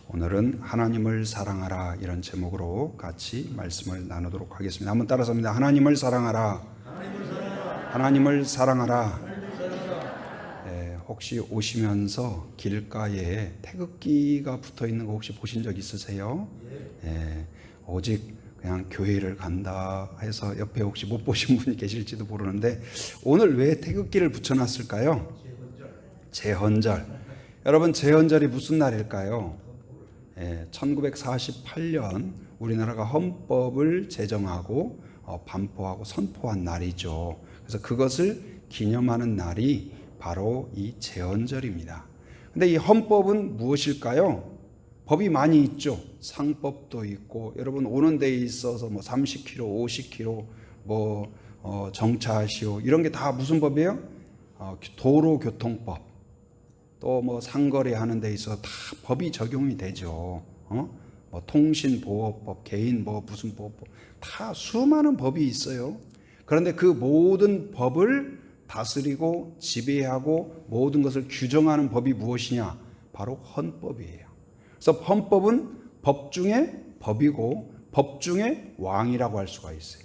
오늘은 하나님을 사랑하라 이런 제목으로 같이 말씀을 나누도록 하겠습니다. 한번 따라서 합니다. 하나님을 사랑하라. 하나님을 사랑하라. 혹시 오시면서 길가에 태극기가 붙어 있는 거 혹시 보신 적 있으세요? 오직 그냥 교회를 간다 해서 옆에 혹시 못 보신 분이 계실지도 모르는데 오늘 왜 태극기를 붙여놨을까요? 제헌절. 여러분, 제헌절이 무슨 날일까요? 1948년 우리나라가 헌법을 제정하고 반포하고 선포한 날이죠. 그래서 그것을 기념하는 날이 바로 이 제헌절입니다. 근데 이 헌법은 무엇일까요? 법이 많이 있죠. 상법도 있고, 여러분 오는 데에 있어서 뭐 30km, 50km, 정차하시오 이런 게 다 무슨 법이에요? 도로교통법. 또 뭐 상거래 하는 데 있어서 다 법이 적용이 되죠. 뭐 통신보호법, 개인 무슨 보호법, 다 수많은 법이 있어요. 그런데 그 모든 법을 다스리고 지배하고 모든 것을 규정하는 법이 무엇이냐? 바로 헌법이에요. 그래서 헌법은 법 중에 법이고 법 중에 왕이라고 할 수가 있어요.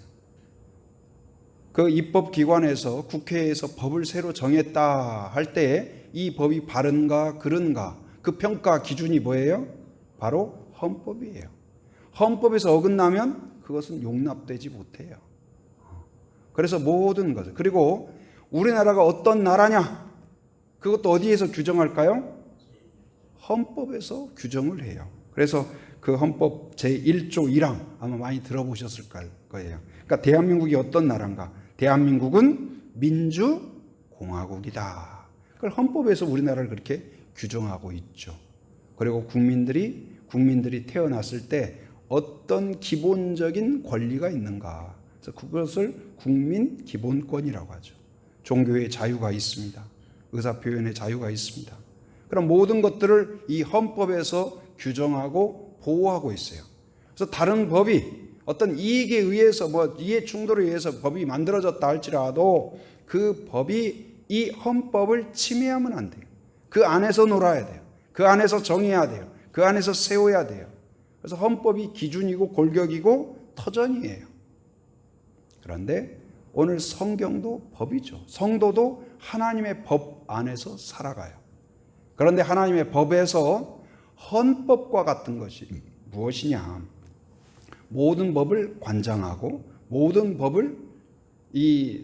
그 입법기관에서 국회에서 법을 새로 정했다 할 때 이 법이 바른가 그른가 그 평가 기준이 뭐예요? 바로 헌법이에요. 헌법에서 어긋나면 그것은 용납되지 못해요. 그래서 모든 것을, 그리고 우리나라가 어떤 나라냐? 그것도 어디에서 규정할까요? 헌법에서 규정을 해요. 그래서 그 헌법 제1조 1항 아마 많이 들어보셨을 거예요. 그러니까 대한민국이 어떤 나라인가? 대한민국은 민주공화국이다. 그걸 헌법에서 우리나라를 그렇게 규정하고 있죠. 그리고 국민들이 태어났을 때 어떤 기본적인 권리가 있는가? 그래서 그것을 국민 기본권이라고 하죠. 종교의 자유가 있습니다. 의사표현의 자유가 있습니다. 그럼 모든 것들을 이 헌법에서 규정하고 보호하고 있어요. 그래서 다른 법이 어떤 이익에 의해서 이해 충돌에 의해서 법이 만들어졌다 할지라도 그 법이 이 헌법을 침해하면 안 돼요. 그 안에서 놀아야 돼요. 그 안에서 정해야 돼요. 그 안에서 세워야 돼요. 그래서 헌법이 기준이고 골격이고 터전이에요. 그런데 오늘 성경도 법이죠. 성도도 하나님의 법 안에서 살아가요. 그런데 하나님의 법에서 헌법과 같은 것이 무엇이냐? 모든 법을 관장하고 모든 법을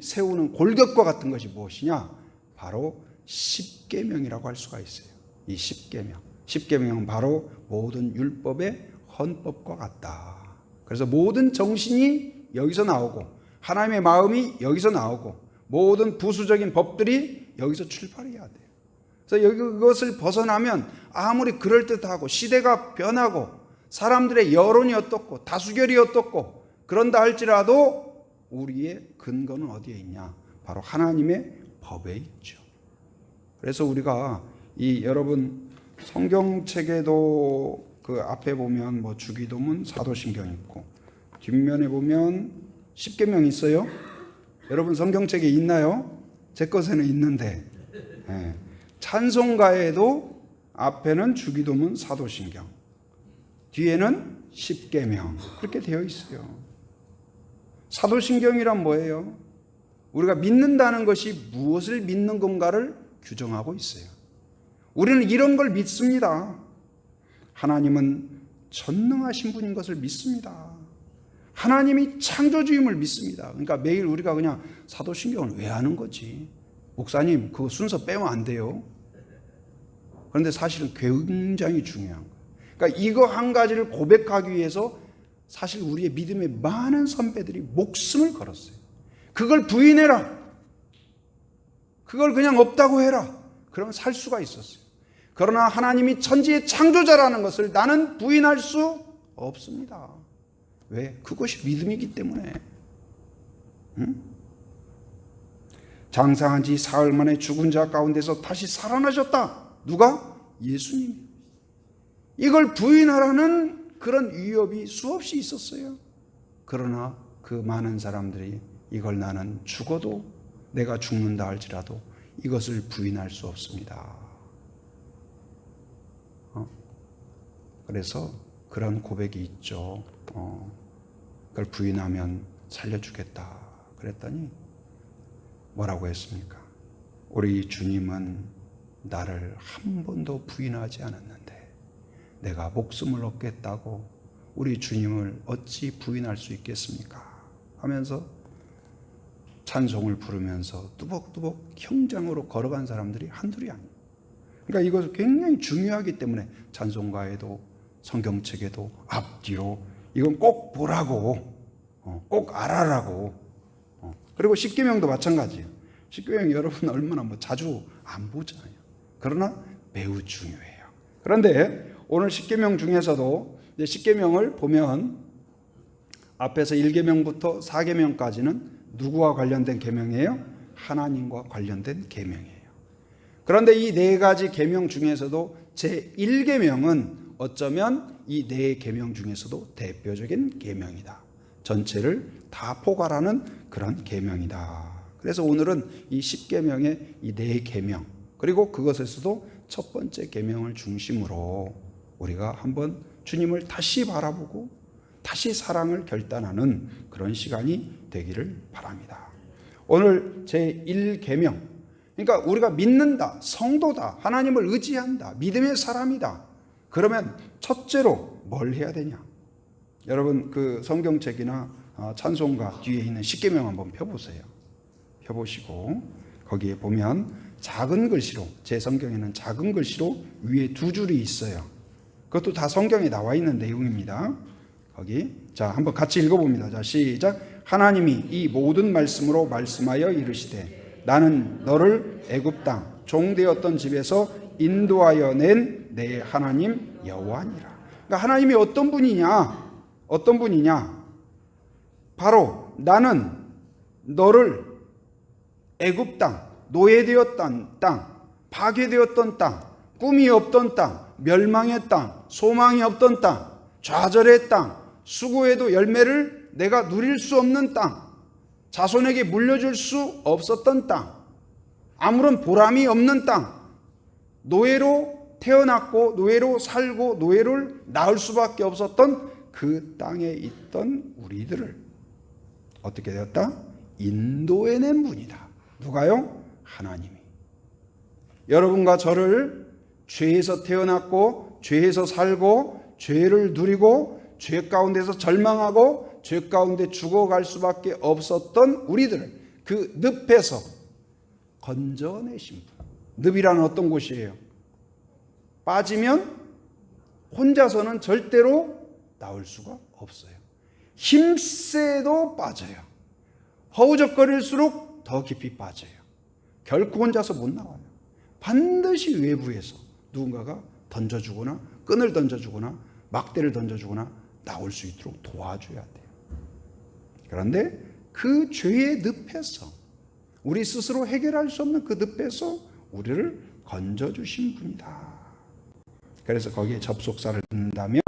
세우는 골격과 같은 것이 무엇이냐? 바로 십계명이라고 할 수가 있어요. 이 십계명은 바로 모든 율법의 헌법과 같다. 그래서 모든 정신이 여기서 나오고 하나님의 마음이 여기서 나오고 모든 부수적인 법들이 여기서 출발해야 돼요. 그래서 이것을 벗어나면 아무리 그럴듯하고 시대가 변하고 사람들의 여론이 어떻고 다수결이 어떻고 그런다 할지라도 우리의 근거는 어디에 있냐? 바로 하나님의 법에 있죠. 그래서 우리가 여러분 성경책에도 그 앞에 보면 주기도문, 사도신경 있고 뒷면에 보면 십계명 있어요. 여러분 성경책에 있나요? 제 것에는 있는데 찬송가에도 앞에는 주기도문, 사도신경, 뒤에는 십계명 그렇게 되어 있어요. 사도신경이란 뭐예요? 우리가 믿는다는 것이 무엇을 믿는 건가를 규정하고 있어요. 우리는 이런 걸 믿습니다. 하나님은 전능하신 분인 것을 믿습니다. 하나님이 창조주임을 믿습니다. 그러니까 매일 우리가 그냥 사도신경을 왜 하는 거지? 목사님 그거 순서 빼면 안 돼요. 그런데 사실은 굉장히 중요한 거예요. 그러니까 이거 한 가지를 고백하기 위해서 사실 우리의 믿음의 많은 선배들이 목숨을 걸었어요. 그걸 부인해라. 그걸 그냥 없다고 해라. 그러면 살 수가 있었어요. 그러나 하나님이 천지의 창조자라는 것을 나는 부인할 수 없습니다. 왜? 그것이 믿음이기 때문에. 장사한 지 사흘 만에 죽은 자 가운데서 다시 살아나셨다. 누가? 예수님. 이걸 부인하라는 그런 위협이 수없이 있었어요. 그러나 그 많은 사람들이 이걸 나는 죽어도 내가 죽는다 할지라도 이것을 부인할 수 없습니다. 그래서 그런 고백이 있죠. 그걸 부인하면 살려주겠다 그랬더니 뭐라고 했습니까? 우리 주님은 나를 한 번도 부인하지 않았는데 내가 목숨을 얻겠다고 우리 주님을 어찌 부인할 수 있겠습니까? 하면서 찬송을 부르면서 뚜벅뚜벅 형장으로 걸어간 사람들이 한둘이 아니에요. 그러니까 이것은 굉장히 중요하기 때문에 찬송가에도 성경책에도 앞뒤로 이건 꼭 보라고, 꼭 알아라고. 그리고 십계명도 마찬가지예요. 십계명 여러분 얼마나 자주 안 보잖아요. 그러나 매우 중요해요. 그런데 오늘 십계명 중에서도 십계명을 보면 앞에서 1계명부터 4계명까지는 누구와 관련된 계명이에요? 하나님과 관련된 계명이에요. 그런데 이 네 가지 계명 중에서도 제1계명은 어쩌면 이 네 계명 중에서도 대표적인 계명이다. 전체를 다 포괄하는 그런 계명이다. 그래서 오늘은 이 10계명의 이 네 계명 그리고 그것에서도 첫 번째 계명을 중심으로 우리가 한번 주님을 다시 바라보고 다시 사랑을 결단하는 그런 시간이 되기를 바랍니다. 오늘 제1계명, 그러니까 우리가 믿는다, 성도다, 하나님을 의지한다, 믿음의 사람이다. 그러면 첫째로 뭘 해야 되냐? 여러분 그 성경책이나 찬송가 뒤에 있는 십계명 한번 펴보세요. 펴보시고 거기에 보면 작은 글씨로, 제 성경에는 작은 글씨로 위에 두 줄이 있어요. 그것도 다 성경에 나와 있는 내용입니다. 거기 자 한번 같이 읽어봅니다. 자 시작. 하나님이 이 모든 말씀으로 말씀하여 이르시되 나는 너를 애굽 땅 종되었던 집에서 인도하여 낸 내 하나님 여호와니라. 그러니까 하나님이 어떤 분이냐? 어떤 분이냐? 바로 나는 너를 애굽 땅, 노예되었던 땅, 파괴되었던 땅, 꿈이 없던 땅, 멸망의 땅, 소망이 없던 땅, 좌절의 땅, 수고해도 열매를 내가 누릴 수 없는 땅, 자손에게 물려줄 수 없었던 땅, 아무런 보람이 없는 땅, 노예로 태어났고 노예로 살고 노예를 낳을 수밖에 없었던 그 땅에 있던 우리들을 어떻게 되었다? 인도해낸 분이다. 누가요? 하나님이. 여러분과 저를 죄에서 태어났고 죄에서 살고 죄를 누리고 죄 가운데서 절망하고 죄 가운데 죽어갈 수밖에 없었던 우리들을 그 늪에서 건져내신 분. 늪이라는 어떤 곳이에요? 빠지면 혼자서는 절대로 나올 수가 없어요. 힘세도 빠져요. 허우적거릴수록 더 깊이 빠져요. 결코 혼자서 못 나와요. 반드시 외부에서 누군가가 던져주거나 끈을 던져주거나 막대를 던져주거나 나올 수 있도록 도와줘야 돼요. 그런데 그 죄의 늪에서 우리 스스로 해결할 수 없는 그 늪에서 우리를 건져주신 분이다. 그래서 거기에 접속사를 듣는다면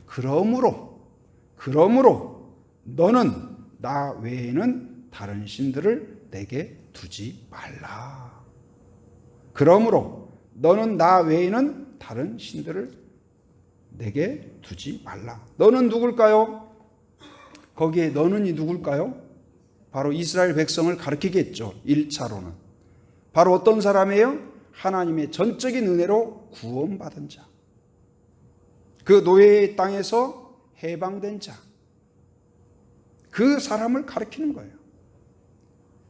그러므로 너는 나 외에는 다른 신들을 내게 두지 말라. 그러므로 너는 나 외에는 다른 신들을 내게 두지 말라. 너는 누굴까요? 거기에 너는이 누굴까요? 바로 이스라엘 백성을 가리키겠죠. 1차로는. 바로 어떤 사람이에요? 하나님의 전적인 은혜로 구원받은 자. 그 노예의 땅에서 해방된 자. 그 사람을 가리키는 거예요.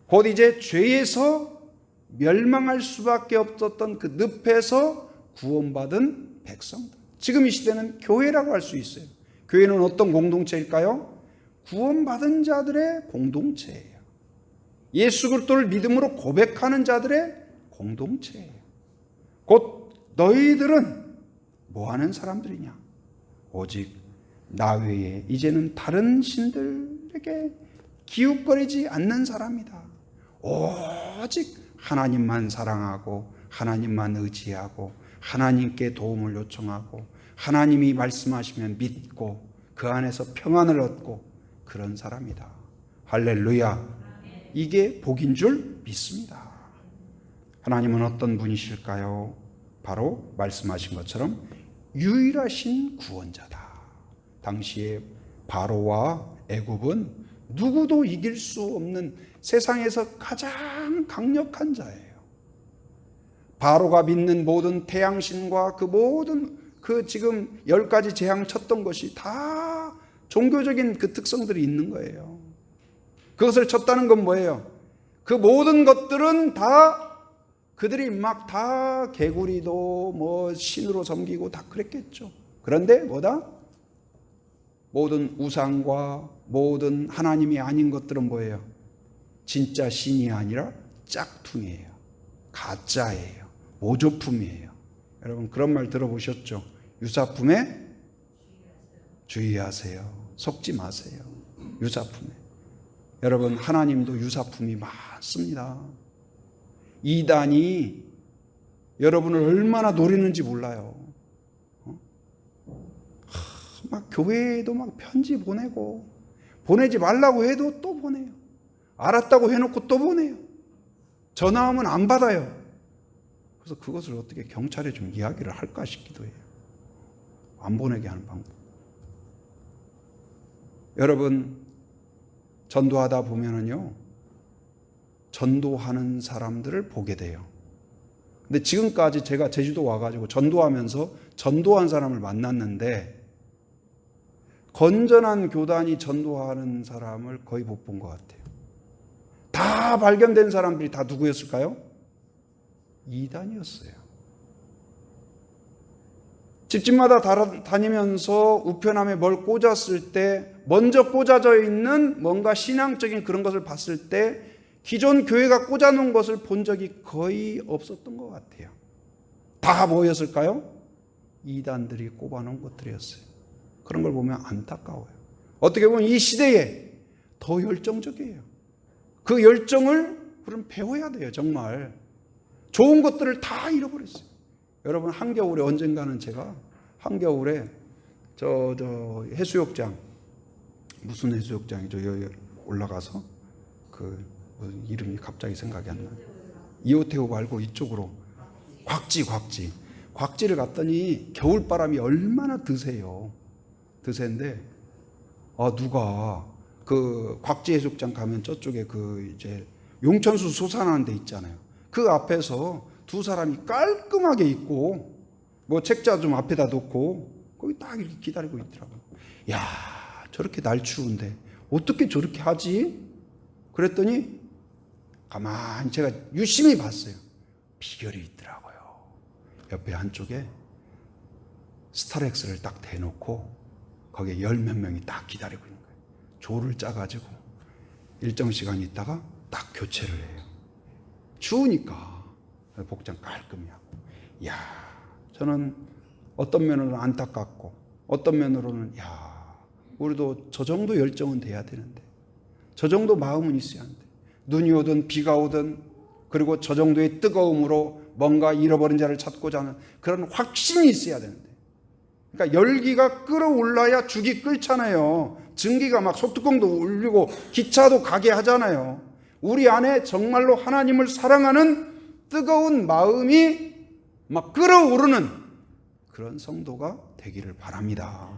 곧 이제 죄에서 멸망할 수밖에 없었던 그 늪에서 구원받은 백성들. 지금 이 시대는 교회라고 할 수 있어요. 교회는 어떤 공동체일까요? 구원받은 자들의 공동체예요. 예수 그리스도를 믿음으로 고백하는 자들의 공동체예요. 곧 너희들은 뭐 하는 사람들이냐? 오직 나 외에 이제는 다른 신들에게 기웃거리지 않는 사람이다. 오직 하나님만 사랑하고 하나님만 의지하고 하나님께 도움을 요청하고 하나님이 말씀하시면 믿고 그 안에서 평안을 얻고 그런 사람이다. 할렐루야. 이게 복인 줄 믿습니다. 하나님은 어떤 분이실까요? 바로 말씀하신 것처럼 유일하신 구원자다. 당시에 바로와 애굽은 누구도 이길 수 없는 세상에서 가장 강력한 자예요. 바로가 믿는 모든 태양신과 그 모든 그 지금 10가지 재앙 쳤던 것이 다 종교적인 그 특성들이 있는 거예요. 그것을 쳤다는 건 뭐예요? 그 모든 것들은 다 그들이 막 다 개구리도 뭐 신으로 섬기고 다 그랬겠죠. 그런데 뭐다? 모든 우상과 모든 하나님이 아닌 것들은 뭐예요? 진짜 신이 아니라 짝퉁이에요. 가짜예요. 모조품이에요. 여러분 그런 말 들어보셨죠? 유사품에 주의하세요. 속지 마세요. 유사품에. 여러분 하나님도 유사품이 많습니다. 이단이 여러분을 얼마나 노리는지 몰라요. 막 교회에도 막 편지 보내고, 보내지 말라고 해도 또 보내요. 알았다고 해놓고 또 보내요. 전화하면 안 받아요. 그래서 그것을 어떻게 경찰에 좀 이야기를 할까 싶기도 해요. 안 보내게 하는 방법. 여러분 전도하다 보면은요, 전도하는 사람들을 보게 돼요. 근데 지금까지 제가 제주도 와가지고 전도하면서 전도한 사람을 만났는데, 건전한 교단이 전도하는 사람을 거의 못 본 것 같아요. 다 발견된 사람들이 다 누구였을까요? 이단이었어요. 집집마다 다니면서 우편함에 뭘 꽂았을 때 먼저 꽂아져 있는 뭔가 신앙적인 그런 것을 봤을 때 기존 교회가 꽂아놓은 것을 본 적이 거의 없었던 것 같아요. 다 뭐였을까요? 이단들이 꼽아놓은 것들이었어요. 그런 걸 보면 안타까워요. 어떻게 보면 이 시대에 더 열정적이에요. 그 열정을 우리는 배워야 돼요. 정말 좋은 것들을 다 잃어버렸어요. 여러분 한겨울에 언젠가는 제가 한겨울에 저 해수욕장, 무슨 해수욕장이죠? 여기 올라가서 그 이름이 갑자기 생각이 안 나요. 이호태우 말고 이쪽으로 곽지를 갔더니 겨울바람이 얼마나 드세요. 드세인데 누가 그 곽지 해수욕장 가면 저쪽에 그 이제 용천수 솟아나는 데 있잖아요. 그 앞에서 두 사람이 깔끔하게 입고 뭐 책자 좀 앞에다 놓고 거기 딱 이렇게 기다리고 있더라고요. 야, 저렇게 날 추운데 어떻게 저렇게 하지? 그랬더니 가만히 제가 유심히 봤어요. 비결이 있더라고요. 옆에 한쪽에 스타렉스를 딱 대놓고 거기에 10몇 명이 딱 기다리고 있는 거예요. 조를 짜가지고 일정 시간 있다가 딱 교체를 해요. 추우니까 복장 깔끔히 하고. 이야, 저는 어떤 면으로는 안타깝고 어떤 면으로는 우리도 저 정도 열정은 돼야 되는데, 저 정도 마음은 있어야 하는데, 눈이 오든 비가 오든 그리고 저 정도의 뜨거움으로 뭔가 잃어버린 자를 찾고자 하는 그런 확신이 있어야 되는데, 그러니까 열기가 끓어올라야 죽이 끓잖아요. 증기가 막 소뚜껑도 울리고 기차도 가게 하잖아요. 우리 안에 정말로 하나님을 사랑하는 뜨거운 마음이 막 끓어오르는 그런 성도가 되기를 바랍니다.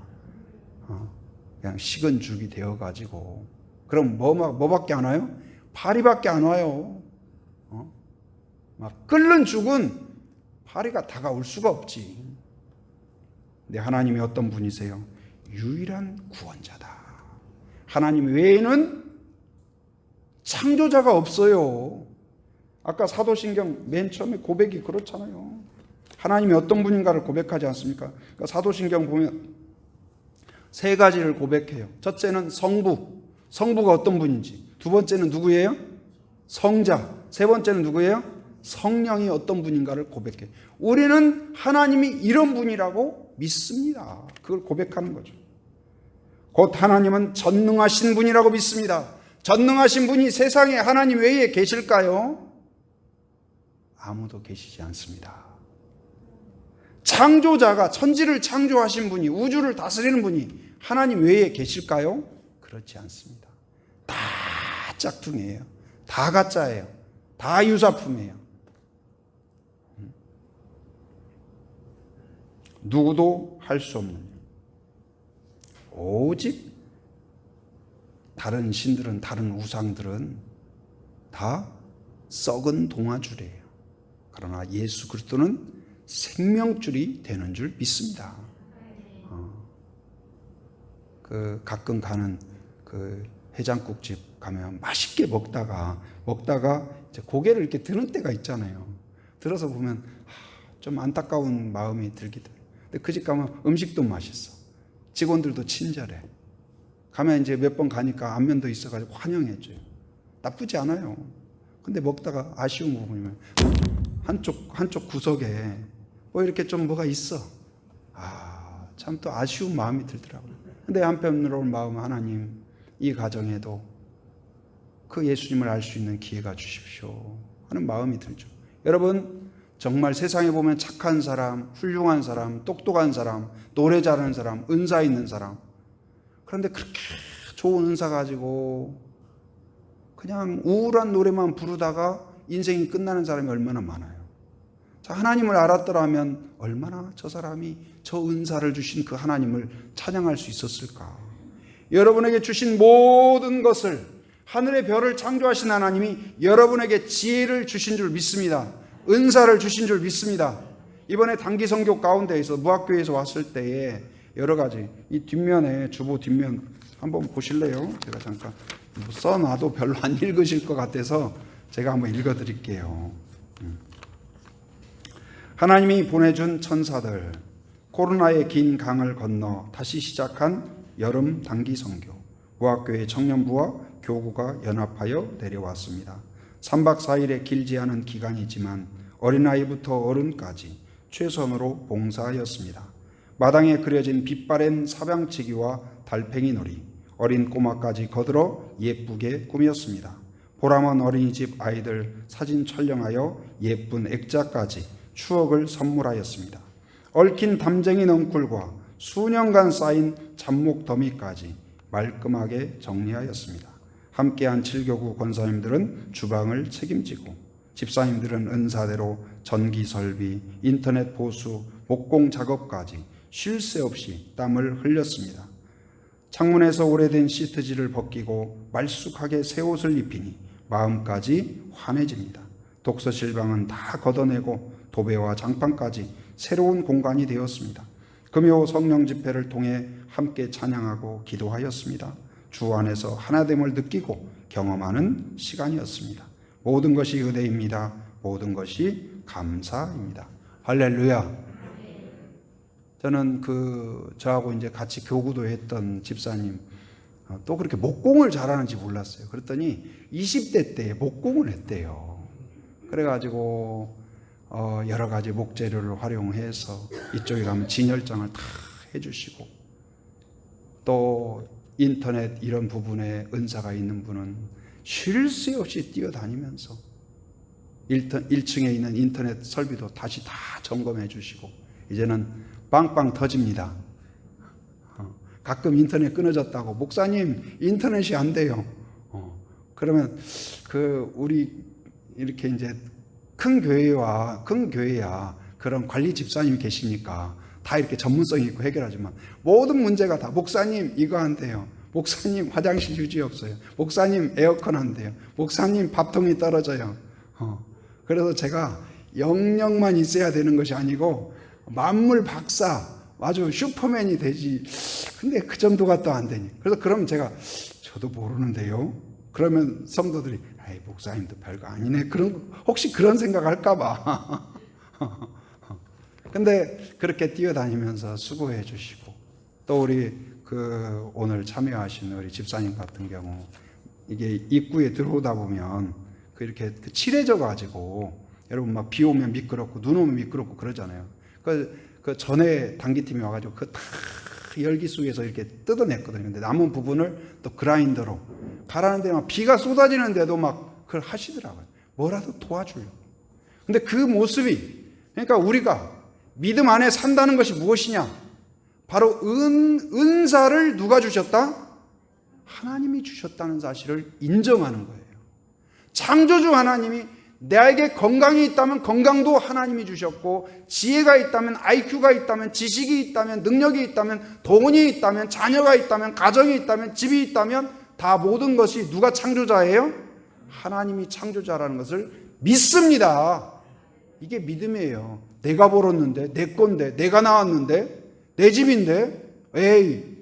그냥 식은 죽이 되어가지고 그럼 뭐밖에 안 와요? 파리밖에 안 와요. 막 끓는 죽은 파리가 다가올 수가 없지. 근데 하나님이 어떤 분이세요? 유일한 구원자다. 하나님 외에는 창조자가 없어요. 아까 사도신경 맨 처음에 고백이 그렇잖아요. 하나님이 어떤 분인가를 고백하지 않습니까? 그러니까 사도신경 보면 세 가지를 고백해요. 첫째는 성부가 어떤 분인지. 두 번째는 누구예요? 성자. 세 번째는 누구예요? 성령이 어떤 분인가를 고백해요. 우리는 하나님이 이런 분이라고 믿습니다. 그걸 고백하는 거죠. 곧 하나님은 전능하신 분이라고 믿습니다. 전능하신 분이 세상에 하나님 외에 계실까요? 아무도 계시지 않습니다. 창조자가 천지를 창조하신 분이, 우주를 다스리는 분이 하나님 외에 계실까요? 그렇지 않습니다. 다 짝퉁이에요. 다 가짜예요. 다 유사품이에요. 누구도 할 수 없는 일. 오직 다른 신들은, 다른 우상들은 다 썩은 동아줄이에요. 그러나 예수 그리스도는 생명줄이 되는 줄 믿습니다. 가끔 가는 그 해장국집 가면 맛있게 먹다가 이제 고개를 이렇게 드는 때가 있잖아요. 들어서 보면 좀 안타까운 마음이 들기도 해요. 근데 그 집 가면 음식도 맛있어. 직원들도 친절해. 가면 이제 몇 번 가니까 안면도 있어가지고 환영해줘요. 나쁘지 않아요. 근데 먹다가 아쉬운 거 보면 한쪽 구석에 뭐 이렇게 좀 뭐가 있어. 참 또 아쉬운 마음이 들더라고요. 근데 한편으로 마음은 하나님, 이 가정에도 그 예수님을 알 수 있는 기회가 주십시오 하는 마음이 들죠. 여러분, 정말 세상에 보면 착한 사람, 훌륭한 사람, 똑똑한 사람, 노래 잘하는 사람, 은사 있는 사람, 그런데 그렇게 좋은 은사 가지고 그냥 우울한 노래만 부르다가 인생이 끝나는 사람이 얼마나 많아요. 자, 하나님을 알았더라면 얼마나 저 사람이 저 은사를 주신 그 하나님을 찬양할 수 있었을까. 여러분에게 주신 모든 것을, 하늘의 별을 창조하신 하나님이 여러분에게 지혜를 주신 줄 믿습니다. 은사를 주신 줄 믿습니다. 이번에 단기 선교 가운데에서 무학교에서 왔을 때에 여러 가지, 이 뒷면에, 주보 뒷면 한번 보실래요? 제가 잠깐 써놔도 별로 안 읽으실 것 같아서 제가 한번 읽어드릴게요. 하나님이 보내준 천사들, 코로나의 긴 강을 건너 다시 시작한 여름 단기 선교, 무학교의 청년부와 교구가 연합하여 내려왔습니다. 3박 4일의 길지 않은 기간이지만 어린아이부터 어른까지 최선으로 봉사하였습니다. 마당에 그려진 빛바랜 사방치기와 달팽이 놀이, 어린 꼬마까지 거들어 예쁘게 꾸몄습니다. 보람한 어린이집 아이들 사진 촬영하여 예쁜 액자까지 추억을 선물하였습니다. 얽힌 담쟁이 넝쿨과 수년간 쌓인 잡목 더미까지 말끔하게 정리하였습니다. 함께한 7교구 권사님들은 주방을 책임지고 집사님들은 은사대로 전기 설비, 인터넷 보수, 목공 작업까지 쉴 새 없이 땀을 흘렸습니다. 창문에서 오래된 시트지를 벗기고 말쑥하게 새 옷을 입히니 마음까지 환해집니다. 독서실 방은 다 걷어내고 도배와 장판까지 새로운 공간이 되었습니다. 금요 성령 집회를 통해 함께 찬양하고 기도하였습니다. 주 안에서 하나됨을 느끼고 경험하는 시간이었습니다. 모든 것이 은혜입니다. 모든 것이 감사입니다. 할렐루야. 저는 저하고 이제 같이 교구도 했던 집사님, 또 그렇게 목공을 잘하는지 몰랐어요. 그랬더니 20대 때 목공을 했대요. 그래가지고 여러 가지 목재료를 활용해서 이쪽에 가면 진열장을 다 해주시고, 또 인터넷 이런 부분에 은사가 있는 분은 쉴 새 없이 뛰어다니면서 1층에 있는 인터넷 설비도 다시 다 점검해 주시고, 이제는 빵빵 터집니다. 가끔 인터넷 끊어졌다고, 목사님 인터넷이 안 돼요. 그러면 우리 이렇게 이제 큰 교회야 그런 관리 집사님이 계시니까 다 이렇게 전문성이 있고 해결하지만, 모든 문제가 다 목사님 이거 안 돼요, 목사님 화장실 휴지 없어요, 목사님 에어컨 안 돼요, 목사님 밥통이 떨어져요. 그래서 제가 영역만 있어야 되는 것이 아니고 만물 박사, 아주 슈퍼맨이 되지. 근데 그 정도가 또 안 되니. 그래서 그럼 제가 저도 모르는데요. 그러면 성도들이 아이 목사님도 별거 아니네. 혹시 그런 생각할까 봐. 근데 그렇게 뛰어다니면서 수고해 주시고, 또 우리 오늘 참여하신 우리 집사님 같은 경우, 이게 입구에 들어오다 보면 이렇게 칠해져 가지고, 여러분 막 비 오면 미끄럽고 눈 오면 미끄럽고 그러잖아요. 그 전에 단기팀이 와가지고 다 열기 속에서 이렇게 뜯어냈거든요. 근데 남은 부분을 또 그라인더로 가라는데 막 비가 쏟아지는데도 막 그걸 하시더라고요. 뭐라도 도와주려고. 근데 그 모습이, 그러니까 우리가 믿음 안에 산다는 것이 무엇이냐? 바로 은사를 누가 주셨다? 하나님이 주셨다는 사실을 인정하는 거예요. 창조주 하나님이 나에게 건강이 있다면 건강도 하나님이 주셨고, 지혜가 있다면, IQ가 있다면, 지식이 있다면, 능력이 있다면, 돈이 있다면, 자녀가 있다면, 가정이 있다면, 집이 있다면 다 모든 것이 누가 창조자예요? 하나님이 창조자라는 것을 믿습니다. 이게 믿음이에요. 내가 벌었는데, 내 건데, 내가 나왔는데, 내 집인데, 에이,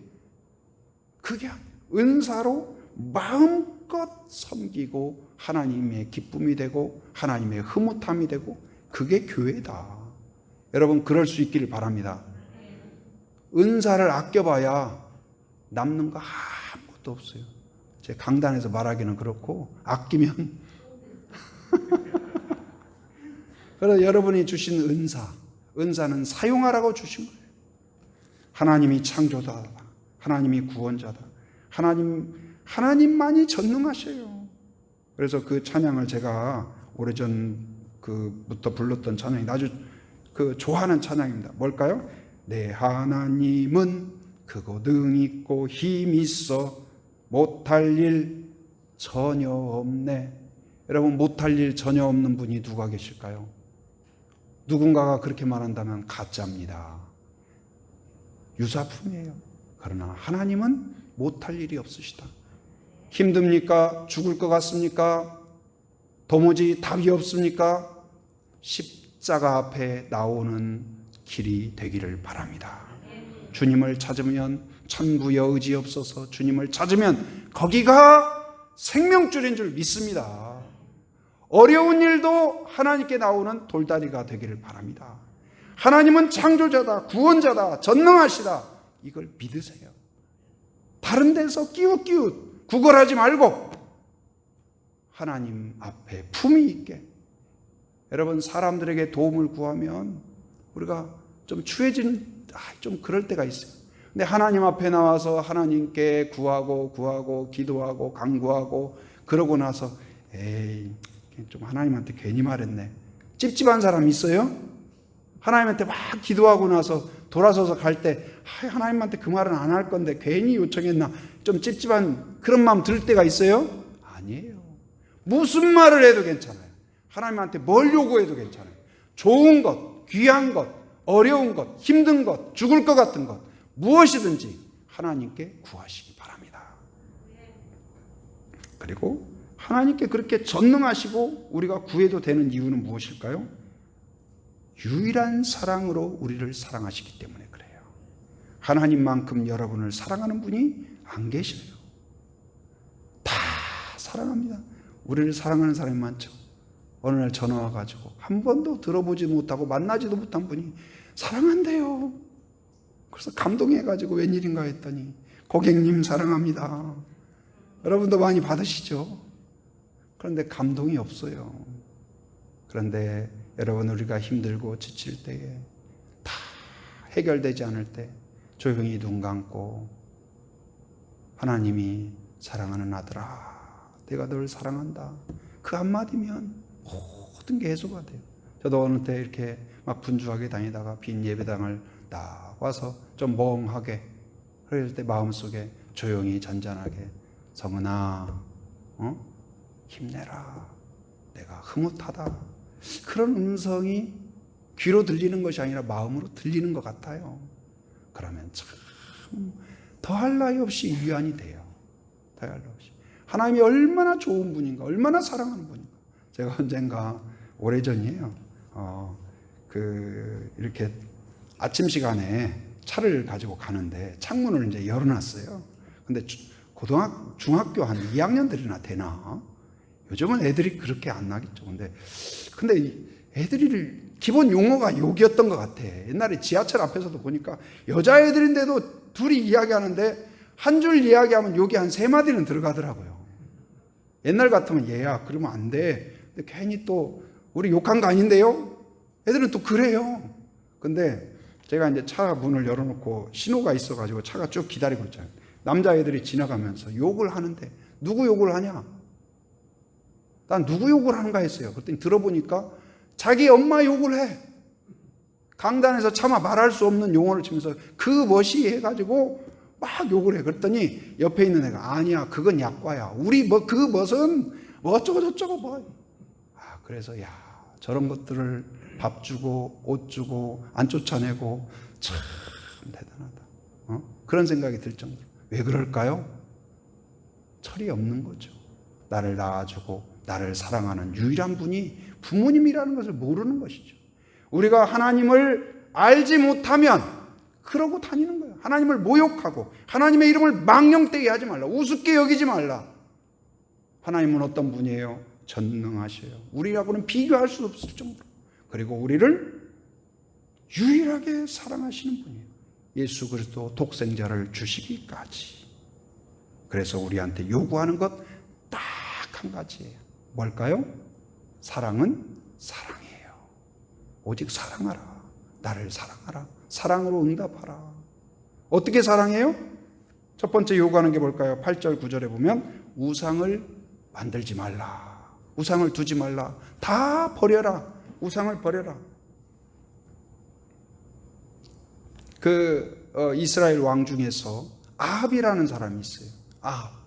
그게 아니에요. 은사로 마음껏 섬기고 하나님의 기쁨이 되고 하나님의 흐뭇함이 되고, 그게 교회다. 여러분, 그럴 수 있기를 바랍니다. 은사를 아껴봐야 남는 거 아무것도 없어요. 제 강단에서 말하기는 그렇고, 아끼면 그래서 여러분이 주신 은사는 사용하라고 주신 거예요. 하나님이 창조자다, 하나님이 구원자다, 하나님만이 전능하셔요. 그래서 그 찬양을 제가 오래전부터 불렀던 찬양이 아주 좋아하는 찬양입니다. 뭘까요? 내 하나님은 크고 능 있고 힘 있어 못할 일 전혀 없네. 여러분, 못할 일 전혀 없는 분이 누가 계실까요? 누군가가 그렇게 말한다면 가짜입니다. 유사품이에요. 그러나 하나님은 못할 일이 없으시다. 힘듭니까? 죽을 것 같습니까? 도무지 답이 없습니까? 십자가 앞에 나오는 길이 되기를 바랍니다. 주님을 찾으면 천부여 의지 없어서 주님을 찾으면 거기가 생명줄인 줄 믿습니다. 어려운 일도 하나님께 나오는 돌다리가 되기를 바랍니다. 하나님은 창조자다, 구원자다, 전능하시다. 이걸 믿으세요. 다른 데서 끼웃끼웃 구걸하지 말고 하나님 앞에 품위 있게. 여러분, 사람들에게 도움을 구하면 우리가 좀 좀 그럴 때가 있어요. 근데 하나님 앞에 나와서 하나님께 구하고 기도하고 간구하고 그러고 나서 에이, 좀 하나님한테 괜히 말했네. 찝찝한 사람 있어요? 하나님한테 막 기도하고 나서 돌아서서 갈 때 하나님한테 그 말은 안 할 건데 괜히 요청했나, 좀 찝찝한 그런 마음 들 때가 있어요? 아니에요. 무슨 말을 해도 괜찮아요. 하나님한테 뭘 요구해도 괜찮아요. 좋은 것, 귀한 것, 어려운 것, 힘든 것, 죽을 것 같은 것, 무엇이든지 하나님께 구하시기 바랍니다. 그리고 하나님께 그렇게 전능하시고 우리가 구해도 되는 이유는 무엇일까요? 유일한 사랑으로 우리를 사랑하시기 때문에 그래요. 하나님만큼 여러분을 사랑하는 분이 안 계셔요. 다 사랑합니다. 우리를 사랑하는 사람이 많죠. 어느 날 전화 와가지고 한 번도 들어보지 못하고 만나지도 못한 분이 사랑한대요. 그래서 감동해가지고 웬일인가 했더니 고객님 사랑합니다. 여러분도 많이 받으시죠? 그런데 감동이 없어요. 그런데 여러분, 우리가 힘들고 지칠 때에 다 해결되지 않을 때 조용히 눈 감고 하나님이 사랑하는 아들아, 내가 널 사랑한다, 그 한마디면 모든 게 해소가 돼요. 저도 어느 때 이렇게 막 분주하게 다니다가 빈 예배당을 나와서 좀 멍하게, 그럴 때 마음속에 조용히 잔잔하게 성은아, 힘내라, 내가 흐뭇하다, 그런 음성이 귀로 들리는 것이 아니라 마음으로 들리는 것 같아요. 그러면 참 더할 나위 없이 위안이 돼요. 더할 나위 없이. 하나님이 얼마나 좋은 분인가, 얼마나 사랑하는 분인가. 제가 언젠가 오래전이에요. 이렇게 아침 시간에 차를 가지고 가는데 창문을 이제 열어놨어요. 근데 중학교 한 2학년들이나 되나? 요즘은 애들이 그렇게 안 나겠죠. 근데 애들이 기본 용어가 욕이었던 것 같아. 옛날에 지하철 앞에서도 보니까 여자애들인데도 둘이 이야기하는데 한 줄 이야기하면 욕이 한 3마디는 들어가더라고요. 옛날 같으면 얘야 그러면 안 돼. 근데 괜히 또 우리 욕한 거 아닌데요? 애들은 또 그래요. 근데 제가 이제 차 문을 열어놓고 신호가 있어가지고 차가 쭉 기다리고 있잖아요. 남자애들이 지나가면서 욕을 하는데 누구 욕을 하냐? 난 누구 욕을 하는가 했어요. 그랬더니 들어보니까 자기 엄마 욕을 해. 강단에서 차마 말할 수 없는 용어를 치면서 그 멋이 해가지고 막 욕을 해. 그랬더니 옆에 있는 애가 아니야, 그건 약과야. 우리 그 멋은 뭐 어쩌고 저쩌고 뭐. 그래서 저런 것들을 밥 주고 옷 주고 안 쫓아내고 참 대단하다. 그런 생각이 들 정도로. 왜 그럴까요? 철이 없는 거죠. 나를 낳아주고 나를 사랑하는 유일한 분이 부모님이라는 것을 모르는 것이죠. 우리가 하나님을 알지 못하면 그러고 다니는 거예요. 하나님을 모욕하고 하나님의 이름을 망령되게 하지 말라. 우습게 여기지 말라. 하나님은 어떤 분이에요? 전능하셔요. 우리하고는 비교할 수 없을 정도로. 그리고 우리를 유일하게 사랑하시는 분이에요. 예수 그리스도 독생자를 주시기까지. 그래서 우리한테 요구하는 것 딱 한 가지예요. 뭘까요? 사랑은 사랑이에요. 오직 사랑하라. 나를 사랑하라. 사랑으로 응답하라. 어떻게 사랑해요? 첫 번째 요구하는 게 뭘까요? 8절 9절에 보면 우상을 만들지 말라. 우상을 두지 말라. 다 버려라. 우상을 버려라. 이스라엘 왕 중에서 아합이라는 사람이 있어요. 아합.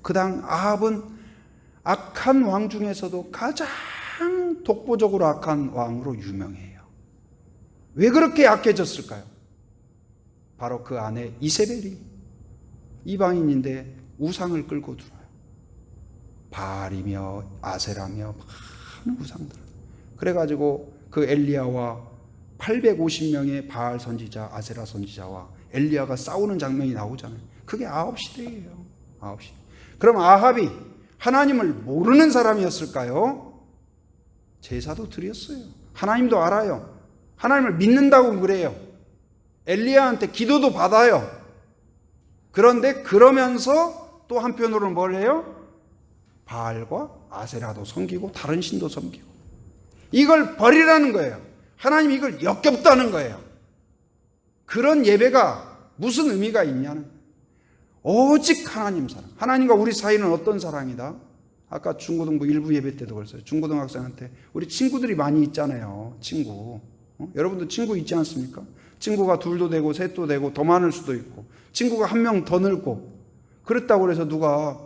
그 당 아합은 악한 왕 중에서도 가장 독보적으로 악한 왕으로 유명해요. 왜 그렇게 약해졌을까요? 바로 그 아내 이세벨이 이방인인데 우상을 끌고 들어요. 바알이며 아세라며 많은 우상들. 그래가지고 그 엘리야와 850명의 바알 선지자, 아세라 선지자와 엘리야가 싸우는 장면이 나오잖아요. 그게 아합 시대예요. 아합 시대. 그럼 아합이 하나님을 모르는 사람이었을까요? 제사도 드렸어요. 하나님도 알아요. 하나님을 믿는다고 그래요. 엘리야한테 기도도 받아요. 그런데 그러면서 또 한편으로는 뭘 해요? 바알과 아세라도 섬기고 다른 신도 섬기고. 이걸 버리라는 거예요. 하나님 이걸 역겹다는 거예요. 그런 예배가 무슨 의미가 있냐는, 오직 하나님 사랑. 하나님과 우리 사이는 어떤 사랑이다? 아까 중고등부 일부 예배 때도 그랬어요. 중고등학생한테 우리 친구들이 많이 있잖아요. 친구. 여러분도 친구 있지 않습니까? 친구가 둘도 되고 셋도 되고 더 많을 수도 있고, 친구가 한 명 더 늘고. 그랬다고 해서 누가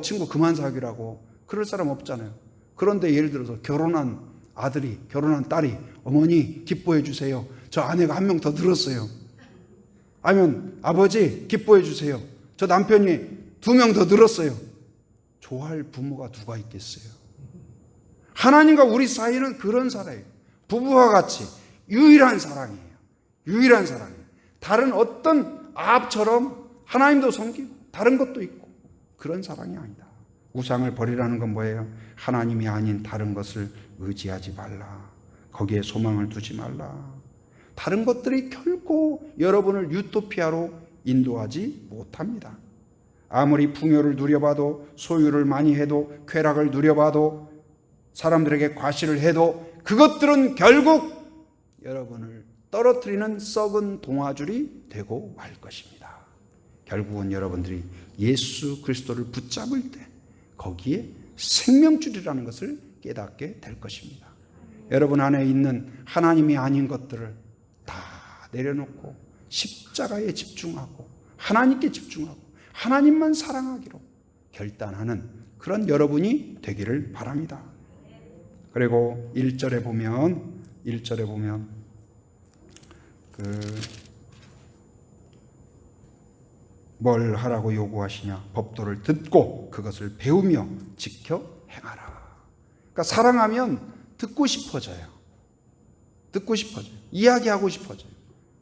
친구 그만 사귀라고 그럴 사람 없잖아요. 그런데 예를 들어서 결혼한 아들이, 결혼한 딸이, 어머니 기뻐해 주세요. 저 아내가 한 명 더 늘었어요. 아니면 아버지 기뻐해 주세요. 저 남편이 2명 더 늘었어요. 좋아할 부모가 누가 있겠어요? 하나님과 우리 사이는 그런 사랑이에요. 부부와 같이 유일한 사랑이에요. 유일한 사랑이에요. 다른 어떤 아합처럼 하나님도 섬기고 다른 것도 있고 그런 사랑이 아니다. 우상을 버리라는 건 뭐예요? 하나님이 아닌 다른 것을 의지하지 말라. 거기에 소망을 두지 말라. 다른 것들이 결코 여러분을 유토피아로 인도하지 못합니다. 아무리 풍요를 누려봐도, 소유를 많이 해도, 쾌락을 누려봐도, 사람들에게 과시를 해도 그것들은 결국 여러분을 떨어뜨리는 썩은 동아줄이 되고 말 것입니다. 결국은 여러분들이 예수 그리스도를 붙잡을 때 거기에 생명줄이라는 것을 깨닫게 될 것입니다. 여러분 안에 있는 하나님이 아닌 것들을 다 내려놓고 십자가에 집중하고 하나님께 집중하고 하나님만 사랑하기로 결단하는 그런 여러분이 되기를 바랍니다. 그리고 1절에 보면 뭘 하라고 요구하시냐? 법도를 듣고 그것을 배우며 지켜 행하라. 그러니까 사랑하면 듣고 싶어져요. 듣고 싶어져요. 이야기하고 싶어져요.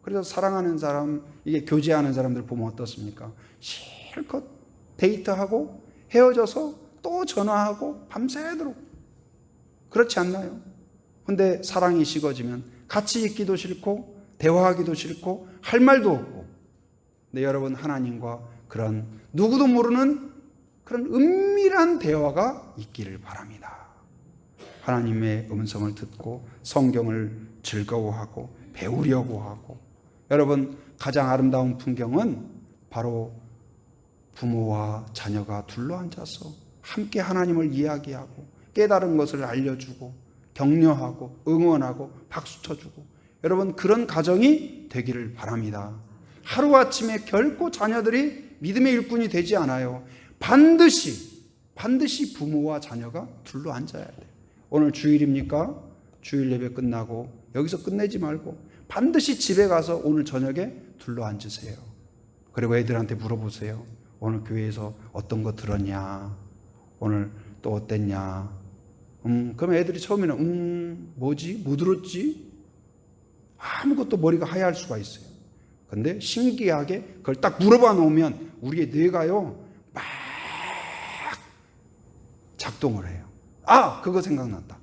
그래서 사랑하는 사람, 이게 교제하는 사람들 보면 어떻습니까? 실컷 데이트하고 헤어져서 또 전화하고 밤새도록. 그렇지 않나요? 근데 사랑이 식어지면 같이 있기도 싫고 대화하기도 싫고 할 말도 없고. 근데 여러분, 하나님과 그런 누구도 모르는 그런 은밀한 대화가 있기를 바랍니다. 하나님의 음성을 듣고 성경을 즐거워하고 배우려고 하고. 여러분, 가장 아름다운 풍경은 바로 부모와 자녀가 둘러앉아서 함께 하나님을 이야기하고 깨달은 것을 알려주고 격려하고 응원하고 박수 쳐주고. 여러분, 그런 가정이 되기를 바랍니다. 하루아침에 결코 자녀들이 믿음의 일꾼이 되지 않아요. 반드시 반드시 부모와 자녀가 둘러앉아야 돼요. 오늘 주일입니까? 주일 예배 끝나고 여기서 끝내지 말고 반드시 집에 가서 오늘 저녁에 둘러앉으세요. 그리고 애들한테 물어보세요. 오늘 교회에서 어떤 거 들었냐? 오늘 또 어땠냐? 그럼 애들이 처음에는 뭐지? 뭐 들었지? 아무것도 머리가 하얘할 수가 있어요. 근데 신기하게 그걸 딱 물어봐 놓으면 우리의 뇌가요 막 작동을 해요. 아, 그거 생각났다.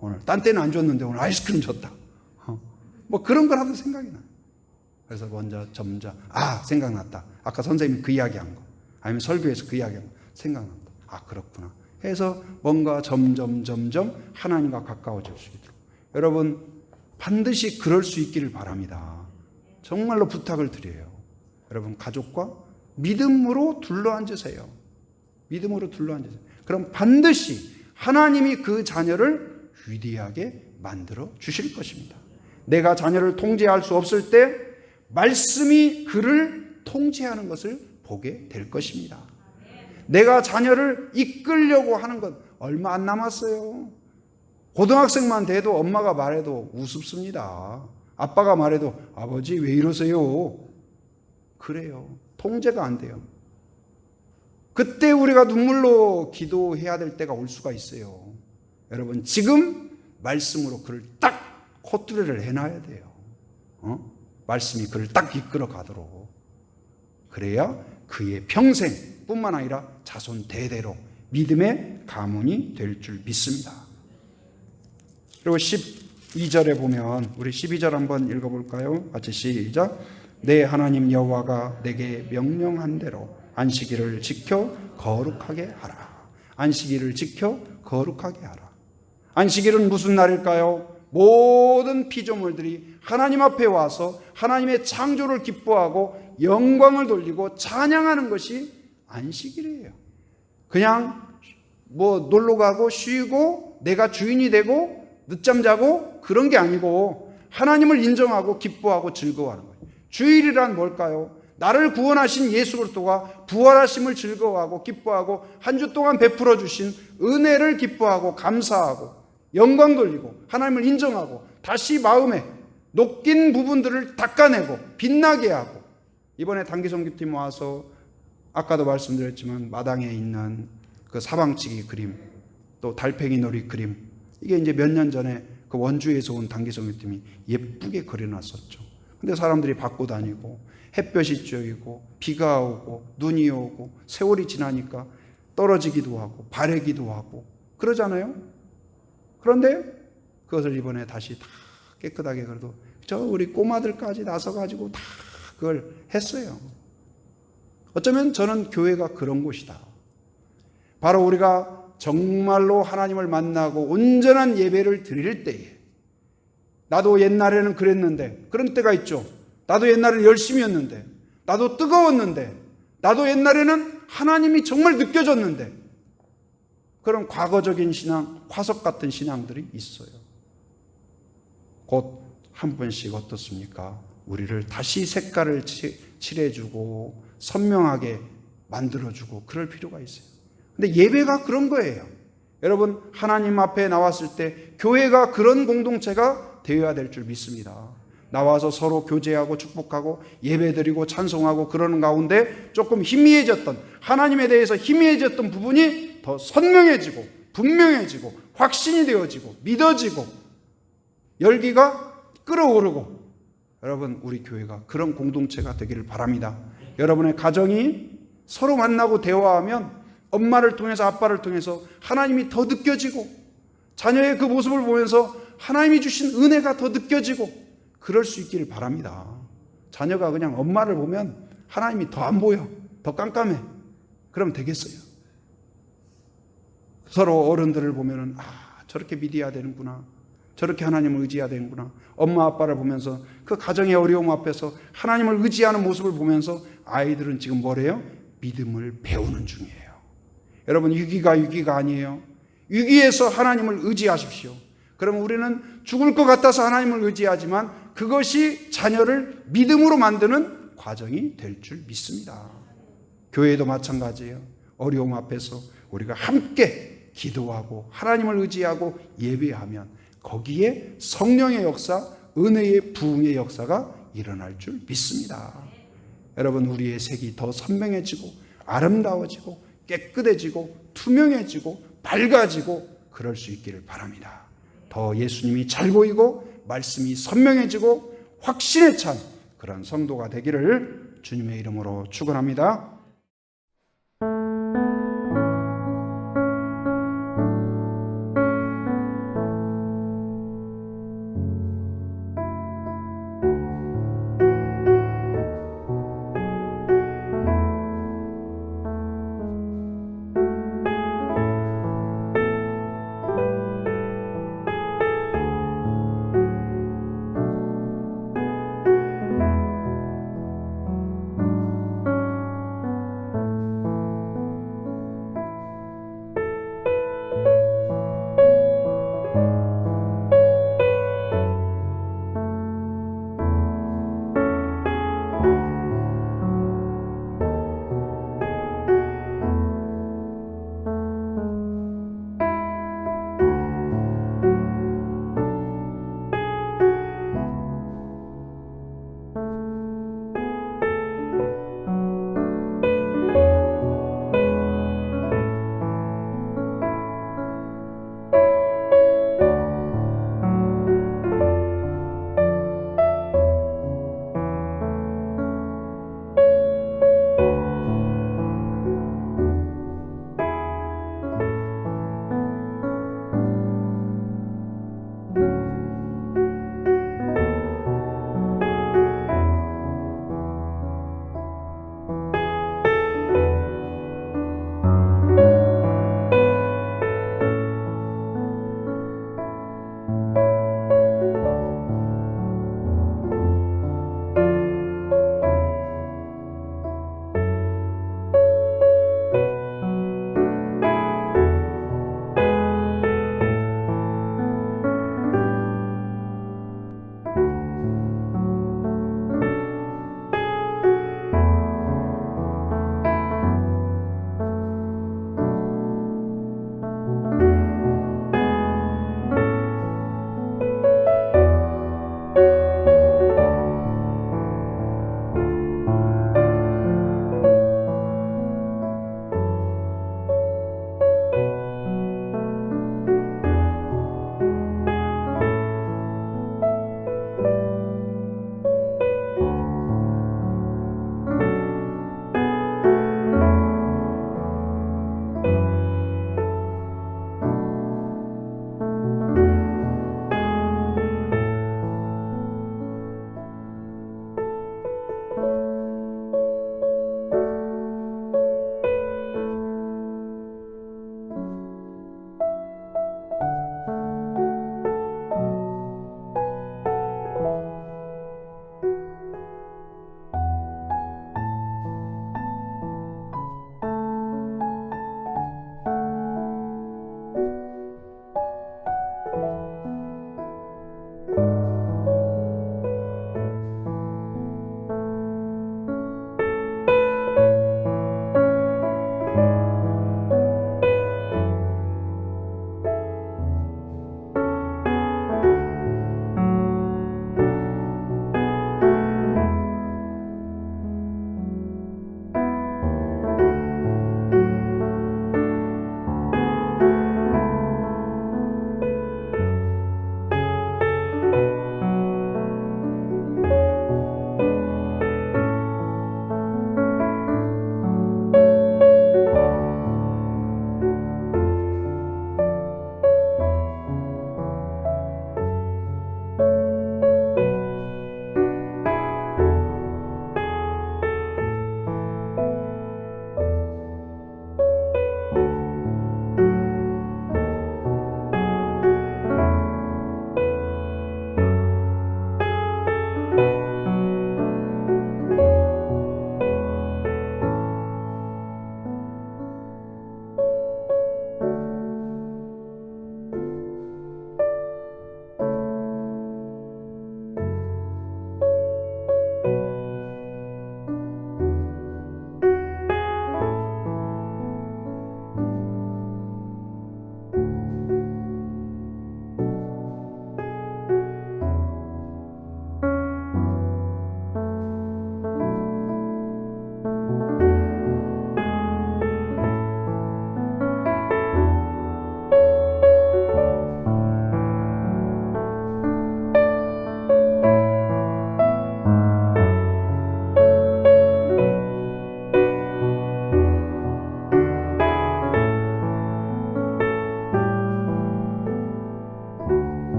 오늘 딴 때는 안 줬는데 오늘 아이스크림 줬다. 뭐 그런 거라도 생각이 나요. 그래서 먼저 점자 생각났다. 아까 선생님이 그 이야기한 거 아니면 설교에서 그 이야기한 거 생각났다. 아, 그렇구나 해서 뭔가 점점 하나님과 가까워질 수 있도록 여러분 반드시 그럴 수 있기를 바랍니다. 정말로 부탁을 드려요. 여러분 가족과 믿음으로 둘러앉으세요. 믿음으로 둘러앉으세요. 그럼 반드시 하나님이 그 자녀를 위대하게 만들어 주실 것입니다. 내가 자녀를 통제할 수 없을 때 말씀이 그를 통제하는 것을 보게 될 것입니다. 내가 자녀를 이끌려고 하는 것 얼마 안 남았어요. 고등학생만 돼도 엄마가 말해도 우습습니다. 아빠가 말해도 아버지 왜 이러세요? 그래요. 통제가 안 돼요. 그때 우리가 눈물로 기도해야 될 때가 올 수가 있어요. 여러분 지금 말씀으로 그를 딱 콧뚜레를 해놔야 돼요. 말씀이 그를 딱 이끌어 가도록. 그래야 그의 평생뿐만 아니라 자손 대대로 믿음의 가문이 될 줄 믿습니다. 그리고 12절에 보면 우리 12절 한번 읽어볼까요? 같이 시작. 내 하나님 여호와가 내게 명령한 대로 안식일을 지켜 거룩하게 하라. 안식일을 지켜 거룩하게 하라. 안식일은 무슨 날일까요? 모든 피조물들이 하나님 앞에 와서 하나님의 창조를 기뻐하고 영광을 돌리고 찬양하는 것이 안식일이에요. 그냥 뭐 놀러 가고 쉬고 내가 주인이 되고 늦잠 자고 그런 게 아니고 하나님을 인정하고 기뻐하고 즐거워하는 거예요. 주일이란 뭘까요? 나를 구원하신 예수 그리스도가 부활하심을 즐거워하고 기뻐하고 한 주 동안 베풀어 주신 은혜를 기뻐하고 감사하고 영광 돌리고 하나님을 인정하고 다시 마음에 녹긴 부분들을 닦아내고 빛나게 하고 이번에 단기성교팀 와서 아까도 말씀드렸지만 마당에 있는 그 사방치기 그림 또 달팽이 놀이 그림 이게 이제 몇 년 전에 그 원주에서 온 단기성교팀이 예쁘게 그려놨었죠. 근데 사람들이 받고 다니고 햇볕이 쬐이고 비가 오고 눈이 오고 세월이 지나니까 떨어지기도 하고 바래기도 하고 그러잖아요. 그런데 그것을 이번에 다시 다 깨끗하게 그래도 저 우리 꼬마들까지 나서가지고 다 그걸 했어요. 어쩌면 저는 교회가 그런 곳이다. 바로 우리가 정말로 하나님을 만나고 온전한 예배를 드릴 때에 나도 옛날에는 그랬는데 그런 때가 있죠. 나도 옛날에는 열심히였는데 나도 뜨거웠는데 나도 옛날에는 하나님이 정말 느껴졌는데 그런 과거적인 신앙, 화석 같은 신앙들이 있어요. 곧 한 번씩 어떻습니까? 우리를 다시 색깔을 칠해주고 선명하게 만들어주고 그럴 필요가 있어요. 근데 예배가 그런 거예요. 여러분 하나님 앞에 나왔을 때 교회가 그런 공동체가 되어야 될 줄 믿습니다. 나와서 서로 교제하고 축복하고 예배드리고 찬송하고 그러는 가운데 조금 희미해졌던 하나님에 대해서 희미해졌던 부분이 더 선명해지고 분명해지고 확신이 되어지고 믿어지고 열기가 끓어오르고 여러분 우리 교회가 그런 공동체가 되기를 바랍니다. 여러분의 가정이 서로 만나고 대화하면 엄마를 통해서 아빠를 통해서 하나님이 더 느껴지고 자녀의 그 모습을 보면서 하나님이 주신 은혜가 더 느껴지고 그럴 수 있기를 바랍니다. 자녀가 그냥 엄마를 보면 하나님이 더 안 보여, 더 깜깜해. 그러면 되겠어요. 서로 어른들을 보면은 저렇게 믿어야 되는구나, 저렇게 하나님을 의지해야 되는구나. 엄마 아빠를 보면서 그 가정의 어려움 앞에서 하나님을 의지하는 모습을 보면서 아이들은 지금 뭐래요? 믿음을 배우는 중이에요. 여러분 위기가 아니에요. 위기에서 하나님을 의지하십시오. 그러면 우리는 죽을 것 같아서 하나님을 의지하지만 그것이 자녀를 믿음으로 만드는 과정이 될 줄 믿습니다. 교회도 마찬가지예요. 어려움 앞에서 우리가 함께 기도하고 하나님을 의지하고 예배하면 거기에 성령의 역사, 은혜의 부흥의 역사가 일어날 줄 믿습니다. 여러분, 우리의 색이 더 선명해지고 아름다워지고 깨끗해지고 투명해지고 밝아지고 그럴 수 있기를 바랍니다. 더 예수님이 잘 보이고 말씀이 선명해지고 확신에 찬 그런 성도가 되기를 주님의 이름으로 축원합니다.